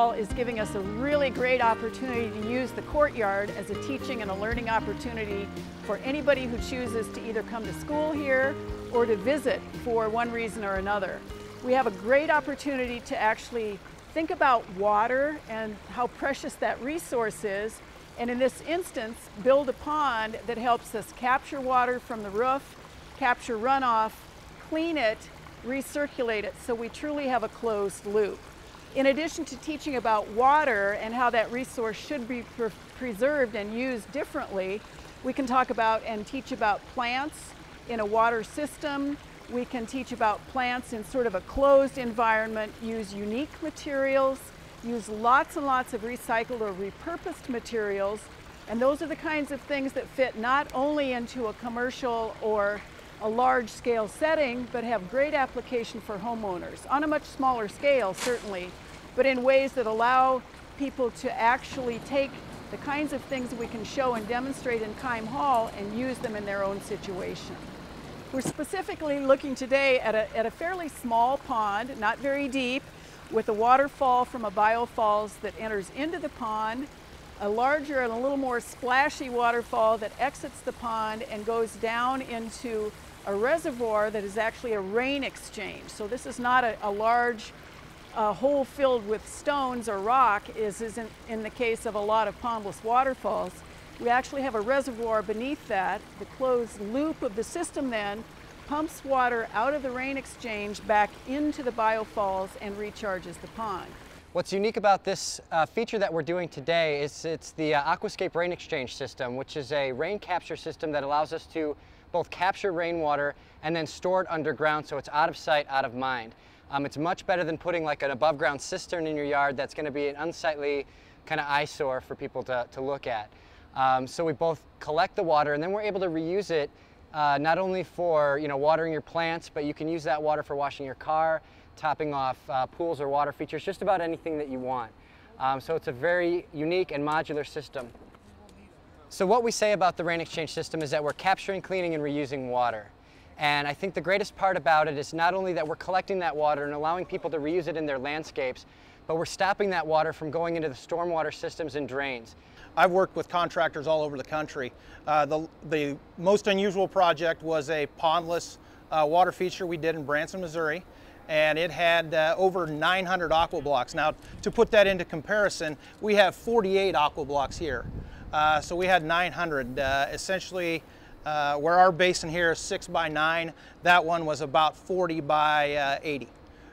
Hall is giving us a really great opportunity to use the courtyard as a teaching and a learning opportunity for anybody who chooses to either come to school here or to visit for one reason or another. We have a great opportunity to actually think about water and how precious that resource is, and in this instance, build a pond that helps us capture water from the roof, capture runoff, clean it, recirculate it, so we truly have a closed loop. In addition to teaching about water and how that resource should be preserved and used differently, we can talk about and teach about plants in a water system. We can teach about plants in sort of a closed environment, use unique materials, use lots and lots of recycled or repurposed materials, and those are the kinds of things that fit not only into a commercial or a large-scale setting, but have great application for homeowners, on a much smaller scale certainly, but in ways that allow people to actually take the kinds of things that we can show and demonstrate in Keim Hall and use them in their own situation. We're specifically looking today at a fairly small pond, not very deep, with a waterfall from a biofalls that enters into the pond, a larger and a little more splashy waterfall that exits the pond and goes down into a reservoir that is actually a rain exchange. So this is not a large hole filled with stones or rock, as is in the case of a lot of pondless waterfalls. We actually have a reservoir beneath that. The closed loop of the system then pumps water out of the rain exchange back into the biofalls and recharges the pond. What's unique about this feature that we're doing today is it's the Aquascape Rain Exchange System, which is a rain capture system that allows us to both capture rainwater and then store it underground so it's out of sight, out of mind. It's much better than putting like an above ground cistern in your yard that's going to be an unsightly kind of eyesore for people to look at. So we both collect the water and then we're able to reuse it not only for watering your plants, but you can use that water for washing your car, topping off pools or water features, just about anything that you want. So it's a very unique and modular system. So what we say about the rain exchange system is that we're capturing, cleaning, and reusing water. And I think the greatest part about it is not only that we're collecting that water and allowing people to reuse it in their landscapes, but we're stopping that water from going into the stormwater systems and drains. I've worked with contractors all over the country. The most unusual project was a pondless water feature we did in Branson, Missouri, and it had over 900 aqua blocks. Now, to put that into comparison, we have 48 aqua blocks here. So we had 900. Essentially, where our basin here is 6 by 9, that one was about 40 by 80.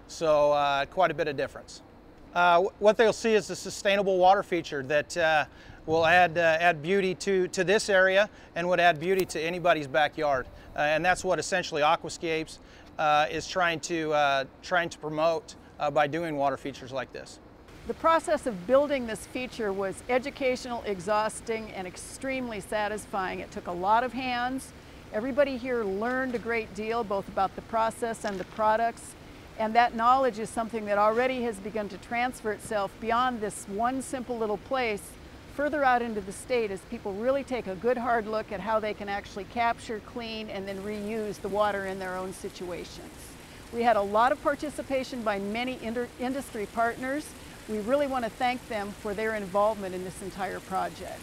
So quite a bit of difference. What they'll see is the sustainable water feature that will add beauty to this area and would add beauty to anybody's backyard. And that's what essentially Aquascapes is trying to promote by doing water features like this. The process of building this feature was educational, exhausting, and extremely satisfying. It took a lot of hands. Everybody here learned a great deal, both about the process and the products. And that knowledge is something that already has begun to transfer itself beyond this one simple little place further out into the state as people really take a good hard look at how they can actually capture, clean, and then reuse the water in their own situations. We had a lot of participation by many industry partners. We really want to thank them for their involvement in this entire project.